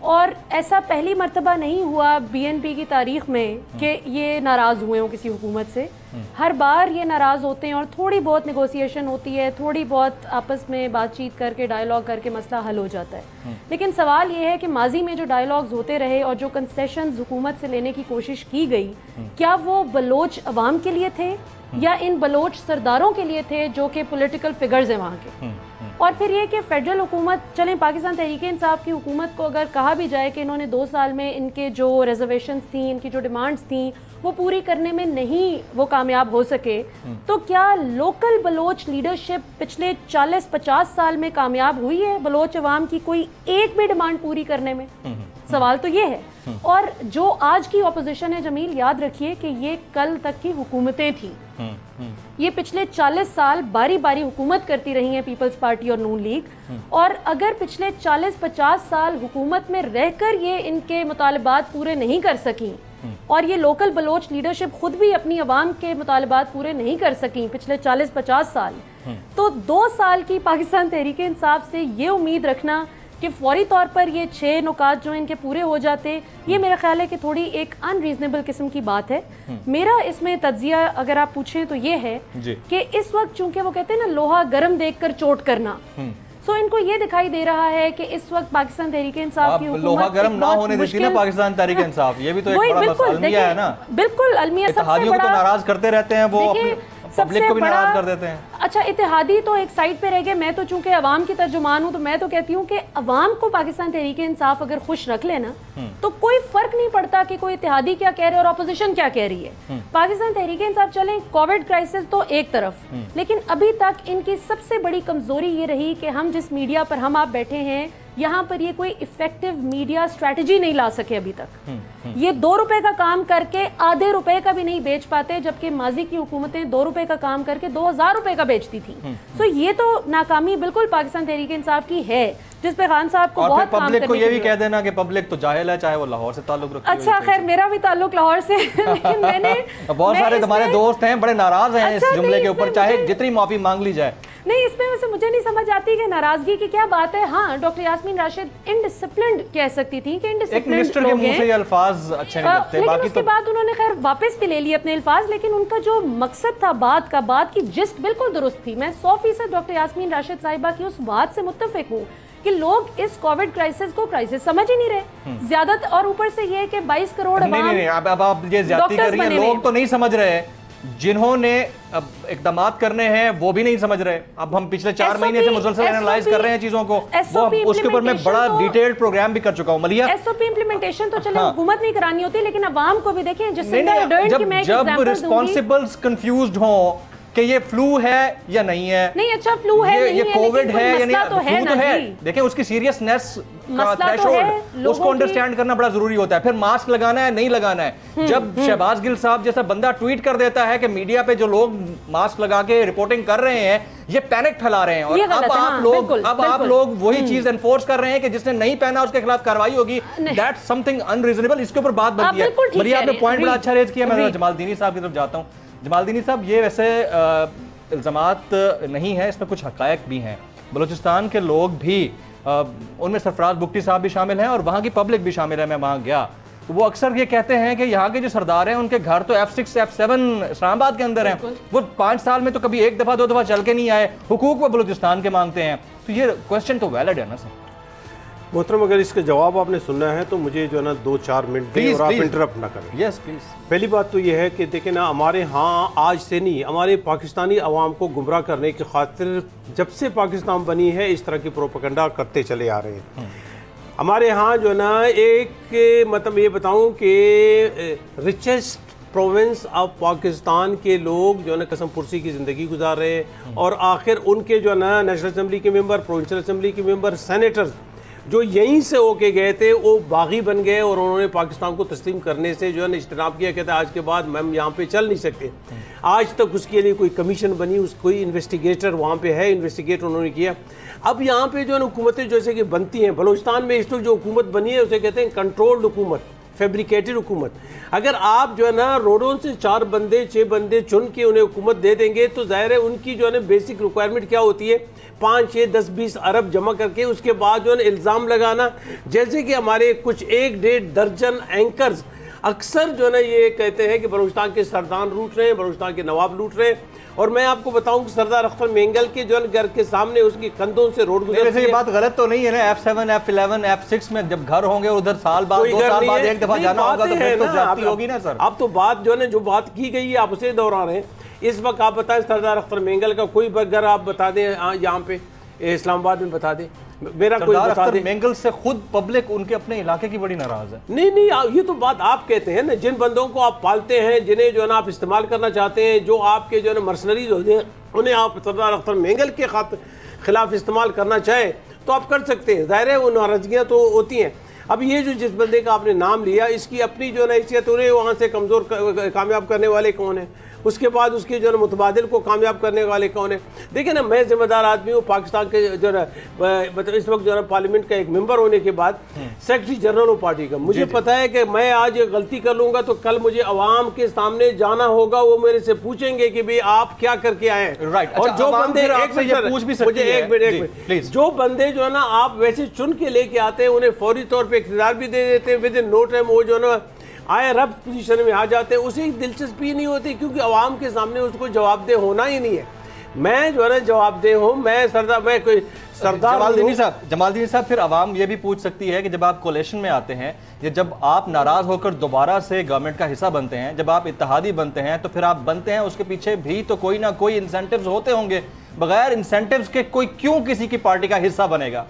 और ऐसा पहली मर्तबा नहीं हुआ BNP की तारीख में कि ये नाराज़ हुए हों किसी हुकूमत से। हर बार ये नाराज़ होते हैं और थोड़ी बहुत नेगोशिएशन होती है, थोड़ी बहुत आपस में बातचीत करके डायलॉग करके मसला हल हो जाता है। लेकिन सवाल ये है कि माजी में जो डायलॉग्स होते रहे और जो कंसेशंस हुकूमत से लेने की कोशिश की गई, क्या वो बलोच अवाम के लिए थे या इन बलोच सरदारों के लिए थे जो कि पॉलिटिकल फिगर्स हैं वहाँ के? और फिर ये कि फेडरल हुकूमत, चलें पाकिस्तान तहरीक इंसाफ की हुकूमत को अगर कहा भी जाए कि इन्होंने 2 साल में इनके जो रिजर्वेशंस थी, इनकी जो डिमांड्स थी, वो पूरी करने में नहीं वो कामयाब हो सके, तो क्या लोकल बलोच लीडरशिप पिछले 40-50 साल में कामयाब हुई है बलोच अवाम की कोई एक भी डिमांड पूरी करने में? सवाल तो ये है। और जो आज की ऑपोजिशन है जमील, याद रखिए कि ये कल तक की हुकूमतें थी। ये पिछले 40 साल बारी बारी हुकूमत करती रही है पीपल्स पार्टी और नून लीग, और अगर पिछले 40-50 साल हुकूमत में रहकर ये इनके मुतालबात पूरे नहीं कर सकी और ये लोकल बलोच लीडरशिप खुद भी अपनी आवाम के मुतालबात पूरे नहीं कर सकी पिछले 40-50 साल, तो 2 साल की पाकिस्तान तहरीक इंसाफ से ये उम्मीद रखना कि फौरी तौर पर ये 6 नुकात जो इनके पूरे हो जाते, ये मेरा ख्याल है कि थोड़ी एक अनरीजनेबल किस्म की बात है। मेरा इसमें तज्जिया अगर आप पूछें तो ये है कि इस वक्त चूंकि वो कहते हैं ना लोहा गर्म देखकर चोट करना, सो इनको ये दिखाई दे रहा है कि इस वक्त पाकिस्तान तहरीक इंसाफ की हुकूमत लोहा गर्म ना होने देती ना पाकिस्तान तहरीक इंसाफ, ये भी तो एक बड़ा अलमिया है ना। बिल्कुल अलमिया, इत्तेहादियों को तो नाराज करते रहते हैं, वो पब्लिक को भी नाराज कर देते हैं। अच्छा, इत्तेहादी तो एक साइड पे रह गए, मैं तो चूंकि अवाम की तर्जुमान हूं तो मैं तो कहती हूँ कि अवाम को पाकिस्तान तहरीक इंसाफ अगर खुश रख लेना तो कोई फर्क नहीं पड़ता कि कोई इत्तेहादी क्या कह रहे और ऑपोजिशन क्या कह रही है। पाकिस्तान तहरीक इंसाफ, चलें कोविड क्राइसिस तो एक तरफ, लेकिन अभी तक इनकी सबसे बड़ी कमजोरी ये रही कि हम जिस मीडिया पर हम आप बैठे हैं, यहाँ पर ये कोई इफेक्टिव मीडिया स्ट्रेटजी नहीं ला सके अभी तक। ये 2 रुपए का काम करके आधे रुपए का भी नहीं बेच पाते, जबकि माजी की हुकूमतें 2 रुपए का काम करके 2000 रुपए का बेचती थी। तो ये तो नाकामी बिल्कुल पाकिस्तान तहरीक इंसाफ की है, जिस पे खान साहब को बहुत काम करने की पब्लिक को ये भी कह देना कि पब्लिक तो जाहिल है, चाहे वो लाहौर से ताल्लुक रखती है। अच्छा, खैर मेरा भी ताल्लुक लाहौर से लेकिन मैंने बहुत सारे तुम्हारे दोस्त हैं बड़े नाराज हैं इस जुमले के ऊपर, चाहे जितनी माफी मांग ली जाए। नहीं, इसमें वैसे मुझे नहीं समझ आती कि नाराजगी की क्या बात है। हाँ, डॉक्टर यास्मीन राशिद इनडिसिप्लिन्ड कह सकती थी कि एक मिनिस्टर के मुंह से ये अल्फाज अच्छे नहीं लगते, लेकिन बाकी उसके बाद उन्होंने खैर वापस भी ले लिए अपने अल्फाज, लेकिन उनका जो मकसद था बात की जिस्ट बिल्कुल दुरुस्त थी। मैं 100% डॉक्टर यास्मीन राशिद साहिबा की उस बात से मुत्तफिक हूँ कि लोग इस कोविड क्राइसिस को क्राइसिस समझ ही नहीं रहे ज्यादा, और ऊपर से ये कि 22 करोड़ नहीं, अब आप ये ज्यादती कर रही हैं। लोग तो नहीं समझ रहे, जिन्होंने अब इक़दामात करने हैं वो भी नहीं समझ रहे। अब हम पिछले 4 महीने से मुसलसल एनालाइज कर रहे हैं चीजों को, वो उसके ऊपर मैं बड़ा डिटेल्ड प्रोग्राम भी कर चुका हूं। मलिया, एसओपी इंप्लीमेंटेशन तो चले हुकूमत नहीं करानी होती, लेकिन अवाम को भी देखें। जब रिस्पॉन्सिबल्स कंफ्यूज्ड हों कि ये फ्लू है या नहीं है, नहीं अच्छा फ्लू है, ये कोविड है या नहीं, तो है। देखें उसकी सीरियसनेस का थ्रेशोल्ड, उसको अंडरस्टैंड करना बड़ा जरूरी होता है। फिर मास्क लगाना है नहीं लगाना है। जब शहबाज गिल साहब जैसा बंदा ट्वीट कर देता है कि मीडिया पे जो लोग मास्क लगा के रिपोर्टिंग कर रहे हैं ये पैनिक फैला रहे हैं, और अब आप लोग वही चीज एनफोर्स कर रहे हैं कि जिसने नहीं पहना उसके खिलाफ कार्रवाई होगी। That's something unreasonable. इसके ऊपर बात बनती है। भैया आपने पॉइंट बड़ा अच्छा रेज किया। मैं जमालदीनी साहब की तरफ जाता हूँ। जमालदीनी साहब, ये वैसे इल्ज़ामात नहीं है, इसमें कुछ हक़ायक़ भी हैं। बलूचिस्तान के लोग भी, उनमें सरफराज बुगटी साहब भी शामिल हैं और वहाँ की पब्लिक भी शामिल है। मैं वहाँ गया तो वो अक्सर ये कहते हैं कि यहाँ के जो सरदार हैं उनके घर तो F6 F7 इस्लामाबाद के अंदर हैं। वो 5 साल में तो कभी 1 दफ़ा 2 दफ़ा चल के नहीं आए, हुकूक वो बलूचिस्तान के मांगते हैं। तो ये क्वेश्चन तो वैलिड है ना सर? मोहतरम, अगर इसका जवाब आपने सुनना है तो मुझे जो है ना 2-4 मिनट दें और आप इंटरप्ट ना करें। Yes please. पहली बात तो यह है कि देखें ना, हमारे यहाँ आज से नहीं, हमारे पाकिस्तानी अवाम को गुमराह करने की खातिर जब से पाकिस्तान बनी है इस तरह की प्रोपेगेंडा करते चले आ रहे हैं। हमारे यहाँ जो है ना एक मतलब ये बताऊँ कि रिचेस्ट प्रोविंस ऑफ पाकिस्तान के लोग जो है ना कसम पुरसी की ज़िंदगी गुजार रहे हैं, और आखिर उनके जो है ना नेशनल असम्बली के मेंबर, प्रोविंशियल असम्बली के मेंबर, सेनेटर्स जो यहीं से होके गए थे वो बागी बन गए और उन्होंने पाकिस्तान को तस्लीम करने से जो है ना इज्तनाब किया। कहते हैं आज के बाद मैम यहाँ पे चल नहीं सकते। आज तक उसके लिए कोई कमीशन बनी, कोई इन्वेस्टिगेटर वहाँ पे है, इन्वेस्टिगेट उन्होंने किया। अब यहाँ पे जो है ना हुकूमतें जैसे कि बनती हैं, बलूचिस्तान में इस वक्त जो हुकूमत बनी है उसे कहते हैं कंट्रोल्ड हुकूमत, फैब्रिकेटेड हुकूमत। अगर आप जो है ना रोडों से 4 बंदे 6 बंदे चुन के उन्हें हुकूमत दे देंगे तो जाहिर है उनकी जो है ना बेसिक रिक्वायरमेंट क्या होती है, 5, 6, 10, 20 अरब जमा करके उसके बाद जो है ना इल्ज़ाम लगाना। जैसे कि हमारे कुछ 1-1.5 दर्जन एंकर्स अक्सर जो है ना ये कहते हैं कि बलूचिस्तान के सरदार लूट रहे हैं, बलूचिस्तान के नवाब लूट रहे हैं। और मैं आपको बताऊं कि सरदार अख्तर मेंगल के जो है घर के सामने उसकी कंधों से रोड गुजरती है। ये बात गलत तो नहीं है ना? F7, F11, F6 में जब घर होंगे उधर साल बाद 2 साल बाद एक दफा जाना होगा तो फिर तो ज्यादती होगी ना सर। अब तो बात जो है ना जो बात की गई है आप उसे दोहरा रहे हैं। इस वक्त आप बताएं सरदार अख्तर मेंगल का कोई घर आप बता दें यहाँ पे इस्लामाबाद में बता दें, मेरा कोई बता दे। मेंगल से खुद पब्लिक उनके अपने इलाके की बड़ी नाराज है। नहीं, ये तो बात आप कहते हैं ना, जिन बंदों को आप पालते हैं, जिन्हें जो है ना आप इस्तेमाल करना चाहते हैं, जो आपके जो है ना मर्सनरीज होते हैं, उन्हें आप सरदार अख्तर मेंगल के खिलाफ इस्तेमाल करना चाहे तो आप कर सकते हैं। ज़ाहिर है वो नाराजगियाँ तो होती हैं। अब ये जो जिस बंदे का आपने नाम लिया इसकी अपनी जो है ना हैसियत, उन्हें वहाँ से कमज़ोर कामयाब करने वाले कौन है, उसके बाद उसके जो है मुतबादिल को कामयाब करने वाले कौन है। देखिए ना, मैं जिम्मेदार आदमी हूँ, पाकिस्तान के जो है मतलब इस वक्त जो है पार्लियामेंट का एक मेंबर होने के बाद सेक्रेटरी जनरल हूँ पार्टी का। मुझे पता है कि मैं आज गलती कर लूँगा तो कल मुझे अवाम के सामने जाना होगा, वो मेरे से पूछेंगे कि भाई आप क्या करके आए हैं। राइट। और जो बंदे पूछ भी सकते हैं, एक मिनट, जो बंदे जो है ना आप वैसे चुन के लेके आते हैं उन्हें फौरी तौर पर इख्तियार भी दे देते हैं, विद इन नो टाइम वो जो है ना आए रब पोजीशन में आ जाते हैं। उसे दिलचस्पी नहीं होती क्योंकि अवाम के सामने उसको जवाबदेह होना ही नहीं है। मैं जो है ना जवाबदेह हूँ, मैं कोई सरदार जमालदीनी साहब, फिर अवाम ये भी पूछ सकती है कि जब आप कोलेशन में आते हैं या जब आप नाराज होकर दोबारा से गवर्नमेंट का हिस्सा बनते हैं, जब आप इत्तेहादी बनते हैं, तो फिर आप बनते हैं उसके पीछे भी तो कोई ना कोई इंसेंटिव्स होते होंगे। बगैर इंसेंटिव्स के कोई क्यों किसी की पार्टी का हिस्सा बनेगा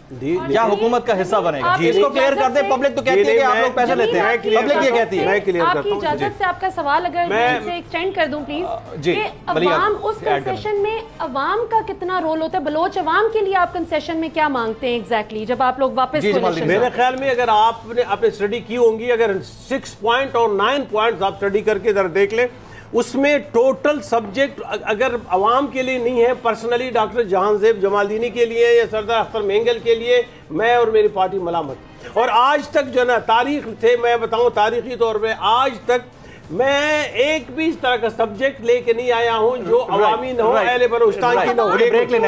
या हुकूमत का हिस्सा बनेगा? इसको क्लियर कर दे। पब्लिक तो कहती है कि आप लोग पैसे लेते हैं, पब्लिक ये कहती है। मैं क्लियर करता हूं। आपकी इजाजत से आपका सवाल अगर मैं एक्सटेंड कर दूं प्लीज, जी, अवाम उस कंसेशन में अवाम का कितना रोल होता है? बलोच अवाम के लिए आप कंसेशन में क्या मांगते हैं एग्जैक्टली जब आप लोग वापस? मेरे ख्याल में अगर आपने स्टडी की होंगी, अगर 6 पॉइंट और 9 पॉइंट्स आप स्टडी करके जरा देख ले, उसमें टोटल सब्जेक्ट अगर अवाम के लिए नहीं है, पर्सनली डॉक्टर जहांजेब जमालदीनी के लिए या सरदार अख्तर मेंगल के लिए मैं और मेरी पार्टी मलामत। और आज तक जो ना तारीख से मैं बताऊं, तारीखी तौर पे आज तक मैं एक भी इस तरह का सब्जेक्ट लेके नहीं आया हूं जो अवामी न हो, अहले बलूचिस्तान की न हो। मुझे ब्रेक लेना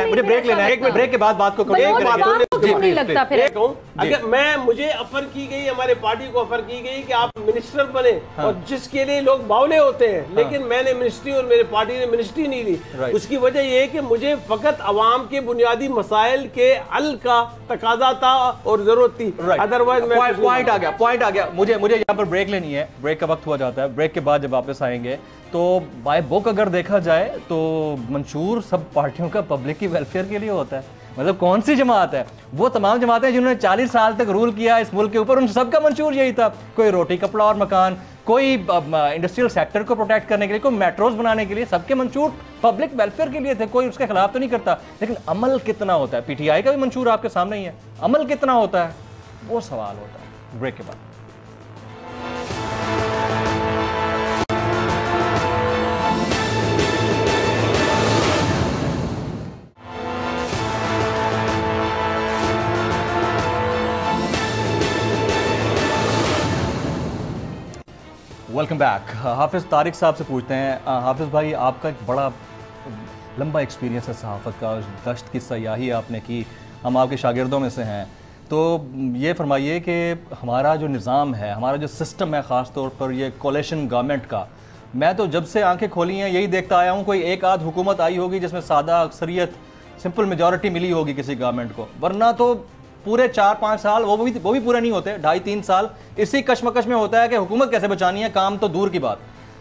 है, एक ब्रेक के बाद बात को अगर मैं मुझे ऑफर की गई, हमारे पार्टी को ऑफर की गई कि आप मिनिस्टर बने, और जिसके लिए लोग बावले होते हैं, लेकिन मैंने मिनिस्ट्री और मेरी पार्टी ने मिनिस्ट्री नहीं ली। उसकी वजह यह है कि मुझे फकत अवाम के बुनियादी मसाइल के हल का तकाजा था और जरूरत थी। अदरवाइज पॉइंट आ गया। मुझे यहाँ पर ब्रेक लेनी है, ब्रेक का वक्त हुआ जाता है। ब्रेक के बाद जब वापस आएंगे तो बाय बुक अगर देखा जाए तो मंशूर सब पार्टियों का पब्लिक की वेलफेयर के लिए होता है। मतलब कौन सी जमात है? वो तमाम जमातें जिन्होंने 40 साल तक रूल किया इस मुल्क के ऊपर, उन सबका मंशूर यही था। कोई रोटी कपड़ा और मकान, कोई इंडस्ट्रियल सेक्टर को प्रोटेक्ट करने के लिए, कोई मेट्रोज बनाने के लिए, सबके मंशूर पब्लिक वेलफेयर के लिए थे। कोई उसके खिलाफ तो नहीं करता, लेकिन अमल कितना होता है? पीटीआई का भी मंशूर आपके सामने ही है, अमल कितना होता है वो सवाल होता है। ब्रेक के बाद वेलकम बैक। हाफिज़ तारिक साहब से पूछते हैं, हाफिज़ भाई आपका एक बड़ा लंबा एक्सपीरियंस है सहाफ़त का, दश्त की सयाही आपने की, हम आपके शागिर्दों में से हैं, तो ये फरमाइए कि हमारा जो निज़ाम है, हमारा जो सिस्टम है, ख़ास तौर पर ये कोलेशन गवर्नमेंट का, मैं तो जब से आंखें खोली हैं यही देखता आया हूँ, कोई एक आध हुकूमत आई होगी जिसमें सादा अक्सरियत सिंपल मेजॉरिटी मिली होगी किसी गवर्नमेंट को, वरना तो पूरे 4-5 साल वो भी पूरे नहीं होते, 2.5-3 साल इसी कश्मकश में होता है कि हुकूमत कैसे बचानी है, काम तो दूर की बात।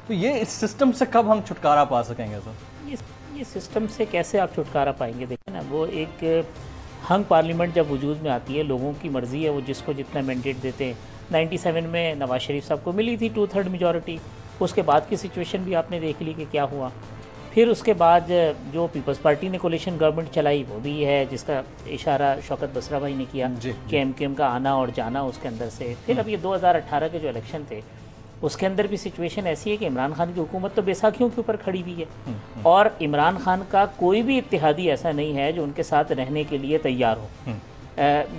तो ये इस सिस्टम से कब हम छुटकारा पा सकेंगे सर? ये सिस्टम से कैसे आप छुटकारा पाएंगे? देखिए ना, वो एक हंग पार्लियामेंट जब वजूद में आती है, लोगों की मर्जी है वो जिसको जितना मैंडेट देते हैं। 97 में नवाज शरीफ साहब को मिली थी 2/3 मेजॉरिटी, उसके बाद की सिचुएशन भी आपने देख ली कि क्या हुआ। फिर उसके बाद जो पीपल्स पार्टी ने कोलिशन गवर्नमेंट चलाई वो भी है, जिसका इशारा शौकत बसरा भाई ने किया कि एमक्यूएम का आना और जाना उसके अंदर से। फिर अब ये 2018 के जो इलेक्शन थे उसके अंदर भी सिचुएशन ऐसी है कि इमरान खान की हुकूमत तो बैसाखियों के ऊपर खड़ी हुई है और इमरान खान का कोई भी इत्तेहादी ऐसा नहीं है जो उनके साथ रहने के लिए तैयार हो।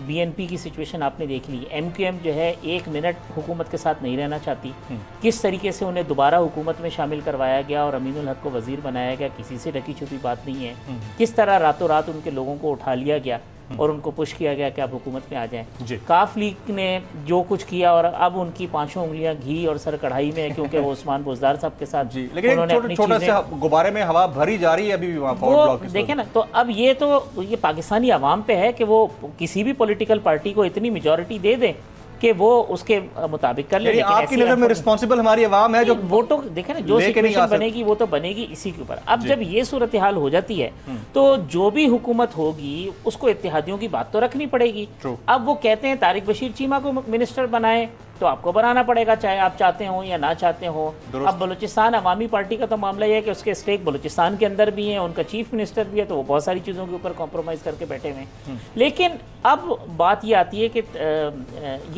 बीएनपी की सिचुएशन आपने देख ली, एमक्यूएम जो है 1 मिनट हुकूमत के साथ नहीं रहना चाहती। किस तरीके से उन्हें दोबारा हुकूमत में शामिल करवाया गया और अमीनुल हक को वजीर बनाया गया, किसी से ढकी छुपी बात नहीं है। किस तरह रातों रात उनके लोगों को उठा लिया गया और उनको पुश किया गया कि आप हुकूमत में आ जाएं। काफ लीग ने जो कुछ किया और अब उनकी 5 उंगलियां घी और सर कढ़ाई में है, क्योंकि वो उस्मान बुज़दार साहब के साथ लेकिन छोटे से गुब्बारे में हवा भरी जा रही है अभी भी वहाँ फॉरवर्ड ब्लॉक। देखें ना, तो अब ये पाकिस्तानी अवाम पे है कि वो किसी भी पॉलिटिकल पार्टी को इतनी मेजॉरिटी दे दे कि वो उसके मुताबिक कर ले। आपकी नज़र में रिस्पॉन्सिबल हमारी आवाम है जो वोटों देखे ना, जो सिचुएशन बनेगी वो तो बनेगी इसी के ऊपर। अब जब ये सूरत हाल हो जाती है तो जो भी हुकूमत होगी उसको इत्तेहादियों की बात तो रखनी पड़ेगी। अब वो कहते हैं तारिक बशीर चीमा को मिनिस्टर बनाए तो आपको बनाना पड़ेगा, चाहे आप चाहते हो या ना चाहते हो। अब बलूचिस्तान अवामी पार्टी का तो मामला यह है कि उसके स्टेक बलूचिस्तान के अंदर भी है, उनका चीफ मिनिस्टर भी है, तो वो बहुत सारी चीज़ों के ऊपर कॉम्प्रोमाइज़ करके बैठे हुए हैं। लेकिन अब बात ये आती है कि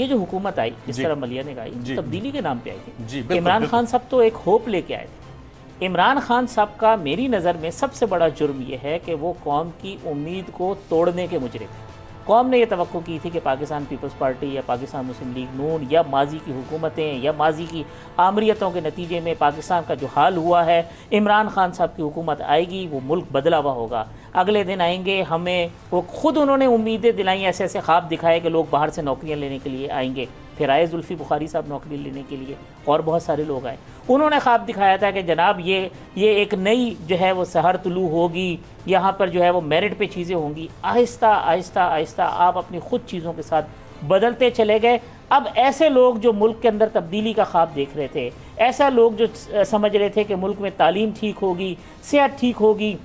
ये जो हुकूमत आई, जिस तरह मलिया ने कहा, तब्दीली के नाम पे आई थी। इमरान खान साहब तो एक होप लेके आए थे। इमरान खान साहब का मेरी नज़र में सबसे बड़ा जुर्म यह है कि वो कौम की उम्मीद को तोड़ने के मुजरिम थे। कौम ने यह तवक्को की थी कि पाकिस्तान पीपल्स पार्टी या पाकिस्तान मुस्लिम लीग नून या माजी की हुकूमतें या माजी की आमरीतों के नतीजे में पाकिस्तान का जो हाल हुआ है, इमरान खान साहब की हुकूमत आएगी, वो मुल्क बदला हुआ होगा। अगले दिन आएंगे, हमें वो खुद उन्होंने उम्मीदें दिलाई, ऐसे ऐसे ख्वाब दिखाए कि लोग बाहर से नौकरियां लेने के लिए आएंगे। फिर आए जुल्फी बुखारी साहब नौकरी लेने के लिए और बहुत सारे लोग आए। उन्होंने ख्वाब दिखाया था कि जनाब ये एक नई जो है वो सहर तुलू होगी, यहाँ पर जो है वो मेरिट पे चीज़ें होंगी। आहिस्ता आहिस्ता आहिस्ता आप अपनी ख़ुद चीज़ों के साथ बदलते चले गए। अब ऐसे लोग जो मुल्क के अंदर तब्दीली का ख्वाब देख रहे थे, ऐसा लोग जो समझ रहे थे कि मुल्क में तालीम ठीक होगी, सेहत ठीक होगी,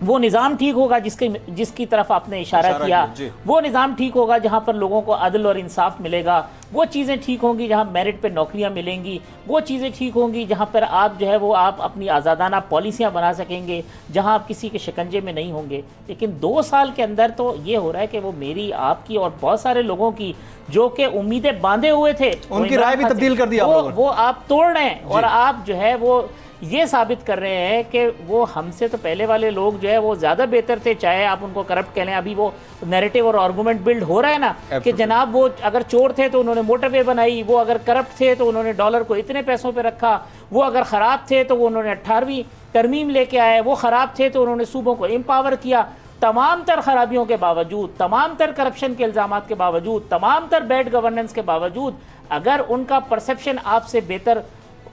वो निज़ाम ठीक होगा जिसकी तरफ आपने इशारा किया, वो निज़ाम ठीक होगा जहाँ पर लोगों को अदल और इंसाफ मिलेगा, वो चीज़ें ठीक होंगी जहाँ मेरिट पे नौकरियाँ मिलेंगी, वो चीज़ें ठीक होंगी जहाँ पर आप जो है वो आप अपनी आज़ादाना पॉलिसियाँ बना सकेंगे, जहाँ आप किसी के शिकंजे में नहीं होंगे। लेकिन 2 साल के अंदर तो ये हो रहा है कि वो मेरी, आपकी और बहुत सारे लोगों की जो कि उम्मीदें बांधे हुए थे, उनकी राय भी तब्दील कर दी वो आप तोड़ रहे हैं और आप जो है वो ये साबित कर रहे हैं कि वो हमसे तो पहले वाले लोग जो है वो ज़्यादा बेहतर थे, चाहे आप उनको करप्ट कह लें। अभी वो नैरेटिव और आर्गूमेंट बिल्ड हो रहा है ना कि जनाब वो अगर चोर थे तो उन्होंने मोटरवे बनाई, वो अगर करप्ट थे तो उन्होंने डॉलर को इतने पैसों पे रखा, वो अगर ख़राब थे तो वो उन्होंने 18वीं तरमीम लेके आए, वो ख़राब थे तो उन्होंने सूबों को एम्पावर किया। तमाम तर खराबियों के बावजूद, तमाम तर करप्शन के इल्ज़ामात के बावजूद, तमाम तर बैड गवर्नेंस के बावजूद, अगर उनका परसेप्शन आपसे बेहतर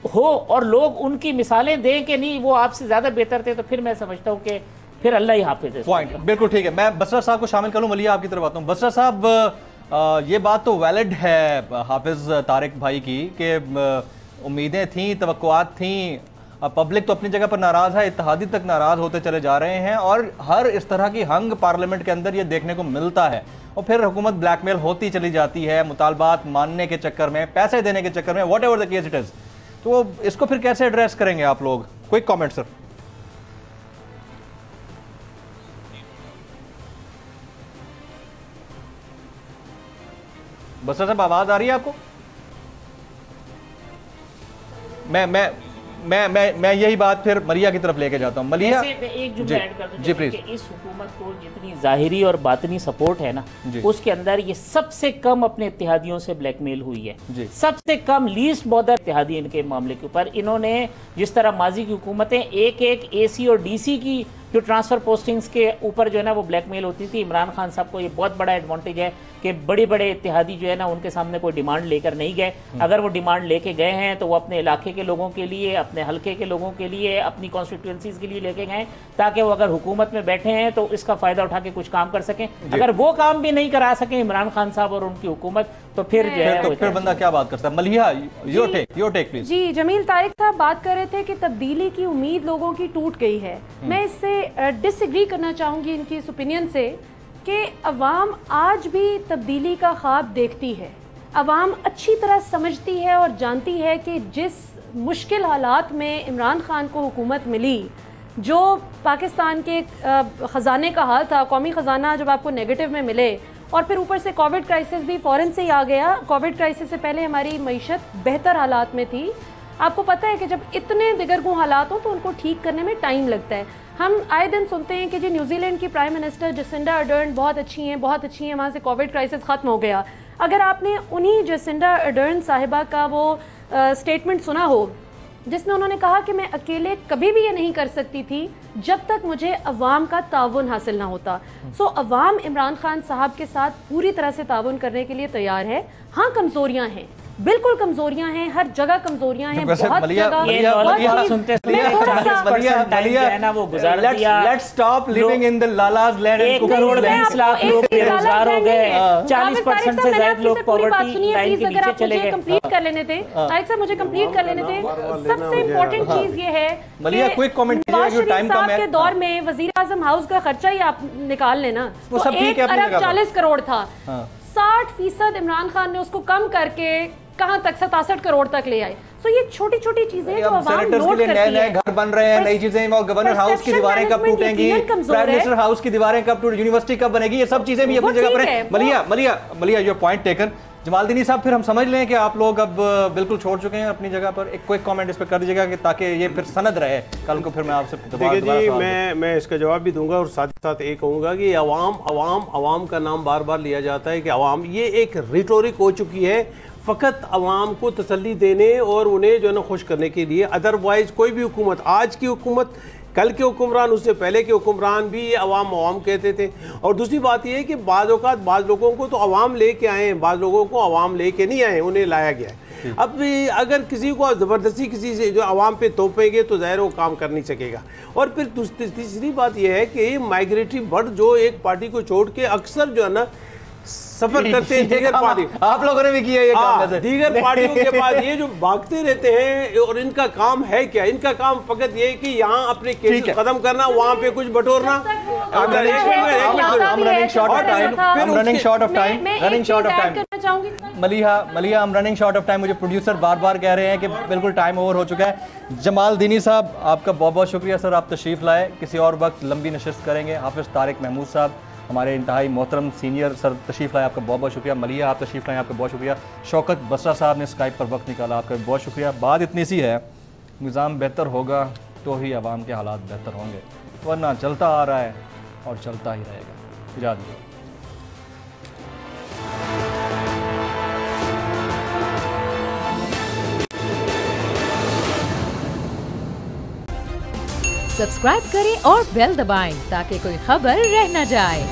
हो और लोग उनकी मिसालें दें कि नहीं वो आपसे ज़्यादा बेहतर थे, तो फिर मैं समझता हूँ कि फिर अल्लाह ही हाफिज़ है। पॉइंट बिल्कुल ठीक है। मैं बसरा साहब को शामिल करूँ, मलिया आपकी तरफ आता हूँ। बसरा साहब, ये बात तो वैलिड है हाफिज़ तारिक भाई की कि उम्मीदें थीं, तवक्कुआत थीं, पब्लिक तो अपनी जगह पर नाराज़ है, इत्तेहादी तक नाराज़ होते चले जा रहे हैं और हर इस तरह की हंग पार्लियामेंट के अंदर ये देखने को मिलता है और फिर हुकूमत ब्लैकमेल होती चली जाती है मुतालबात मानने के चक्कर में, पैसे देने के चक्कर में, what ever the case it is. तो इसको फिर कैसे एड्रेस करेंगे आप लोग? Quick comment sir. बसरा साहब आवाज आ रही है आपको? मैं यही बात फिर मलिया की तरफ लेके जाता हूँ। मलिया एक जुमला ऐड कर दूं जी प्लीज। कि इस हुकूमत को जितनी जाहिरी और बातनी सपोर्ट है ना, उसके अंदर ये सबसे कम अपने इत्तेहादियों से ब्लैकमेल हुई है। सबसे कम लीस्ट बॉर्डर इत्तेहादी इनके मामले के ऊपर। इन्होंने जिस तरह माजी की हुकूमतें एक AC और DC की जो ट्रांसफर पोस्टिंग्स के ऊपर जो है ना वो ब्लैकमेल होती थी, इमरान खान साहब को ये बहुत बड़ा एडवांटेज है कि बड़े बड़े इत्तेहादी जो है ना उनके सामने कोई डिमांड लेकर नहीं गए। अगर वो डिमांड लेके गए हैं तो वो अपने इलाके के लोगों के लिए, अपने हल्के के लोगों के लिए, अपनी कॉन्स्टिट्यूंसीज के लिए लेके गए, ताकि वो अगर हुकूमत में बैठे हैं तो इसका फायदा उठा के कुछ काम कर सकें। अगर वो काम भी नहीं करा सके इमरान खान साहब और उनकी हुकूमत, तो फिर जो है तो फिर बंदा क्या बात कर सकता है। Maliha, your take please. जी, जमील तारिक साहब बात कर रहे थे कि तब्दीली की उम्मीद लोगों की टूट गई है। मैं इससे डिसएग्री करना चाहूंगी इनकी इस ओपिनियन से कि अवाम आज भी तब्दीली का ख्वाब देखती है। अवाम अच्छी तरह समझती है और जानती है कि जिस मुश्किल हालात में इमरान खान को हुकूमत मिली, जो पाकिस्तान के ख़जाने का हाल था, कौमी ख़जाना जब आपको नेगेटिव में मिले और फिर ऊपर से कोविड क्राइसिस भी फ़ौरन से ही आ गया। कोविड क्राइसिस से पहले हमारी मईशत बेहतर हालात में थी। आपको पता है कि जब इतने दिगरगुं हालात हों तो उनको ठीक करने में टाइम लगता है। हम आए दिन सुनते हैं कि जी न्यूजीलैंड की प्राइम मिनिस्टर जसिंडा अर्डर्न बहुत अच्छी हैं, वहाँ से कोविड क्राइसिस ख़त्म हो गया। अगर आपने उन्हीं जसिंडा अर्डर्न साहिबा का वो स्टेटमेंट सुना हो जिसमें उन्होंने कहा कि मैं अकेले कभी भी ये नहीं कर सकती थी जब तक मुझे अवाम का ताउन हासिल ना होता। सो अवाम इमरान खान साहब के साथ पूरी तरह से ताउन करने के लिए तैयार है। हाँ, कमजोरियां हैं, बिल्कुल कमजोरियां हैं, हर जगह कमजोरियां हैं, बहुत जगह सुनते वो गुजार दिया। Let's stop living in the lala's land. 1 crore 20 lakh लोग बेरोजगार हो गए, 40% से ज्यादा लोग पॉवर्टी लाइन के नीचे चले गए। कंप्लीट कर लेने थे तारिक साहब, मुझे कंप्लीट कर लेने थे। सबसे इम्पोर्टेंट चीज ये है मलिया, क्विक कमेंट कीजिए, टाइम कम है। के दौर में वजीर आजम हाउस का खर्चा ही आप निकाल लेना, वो सब ठीक है, 1 अरब 40 करोड़ था। 60% इमरान खान ने उसको कम करके कहां तक 67 करोड़ तक ले आए। सो ये छोटी छोटी चीजें जो अवाम नोट करती है। नए घर बन रहे हैं, नई चीजें, गवर्नर हाउस की दीवारें कब टूटेंगी, प्राइम मिनिस्टर हाउस की दीवारें कब टूटेंगी, यूनिवर्सिटी कब बनेगी, ये सब चीजें भी अपनी जगह पर हैं। मलिया योर पॉइंट टेकन। जमालदीनी साहब, फिर हम समझ लें कि आप लोग अब बिल्कुल छोड़ चुके हैं अपनी जगह पर। एक क्विक कमेंट इस पर कर दीजिएगा कि ताकि ये फिर सनद रहे कल को। फिर मैं आपसे मैं इसका जवाब भी दूंगा और साथ ही साथ ये कहूंगा कि अवाम का नाम बार बार लिया जाता है कि अवाम, ये एक रिटोरिक हो चुकी है फ़कत अवाम को तसल्ली देने और उन्हें जो है ना खुश करने के लिए। अदरवाइज कोई भी हुकूमत, आज की हुकूमत, कल के हुक्मरान, उससे पहले के हुक्मरान भी अवाम कहते थे। और दूसरी बात यह है कि बाज़ औक़ात बाज़ लोगों को तो अवाम लेके आए हैं, बाज़ लोगों को अवाम लेके नहीं आए, उन्हें लाया गया है। अब भी अगर किसी को ज़बरदस्ती किसी से जो अवाम पे तोपेंगे तो ज़ाहिर वो काम कर नहीं सकेगा। और फिर तीसरी बात यह है कि माइग्रेटरी बर्ड जो एक पार्टी को छोड़ के अक्सर जो है ना सफर करते हैं दीगर पार्टी, आप लोगों ने भी किया ये काम, दीगर पार्टियों के पास ये जो भागते रहते हैं। और इनका काम है क्या? इनका काम फकत ये है कि यहाँ अपने केस खत्म करना, वहाँ पे कुछ बटोरना। Maliha, I'm running short of time। मुझे प्रोड्यूसर बार बार कह रहे हैं कि बिल्कुल टाइम ओवर हो चुका है। जमालदीनी साहब, आपका बहुत बहुत शुक्रिया सर, आप तशरीफ लाए। किसी और वक्त लंबी नशिस्त करेंगे। हाफिज़ तारिक महमूद साहब, हमारे इंतहाई मोहतरम सीनियर सर, तशरीफ़ लाए, आपका बहुत बहुत शुक्रिया। मलिया, आप तशरीफ़ लाए, आपका बहुत शुक्रिया। शौकत बसरा साहब ने स्काइप पर वक्त निकाला, आपका बहुत शुक्रिया। बात इतनी सी है, निज़ाम बेहतर होगा तो ही आवाम के हालात बेहतर होंगे, वरना चलता आ रहा है और चलता ही रहेगा। इजाज़त दीजिए। सब्सक्राइब करें और बेल दबाएं ताकि कोई खबर रह न जाए।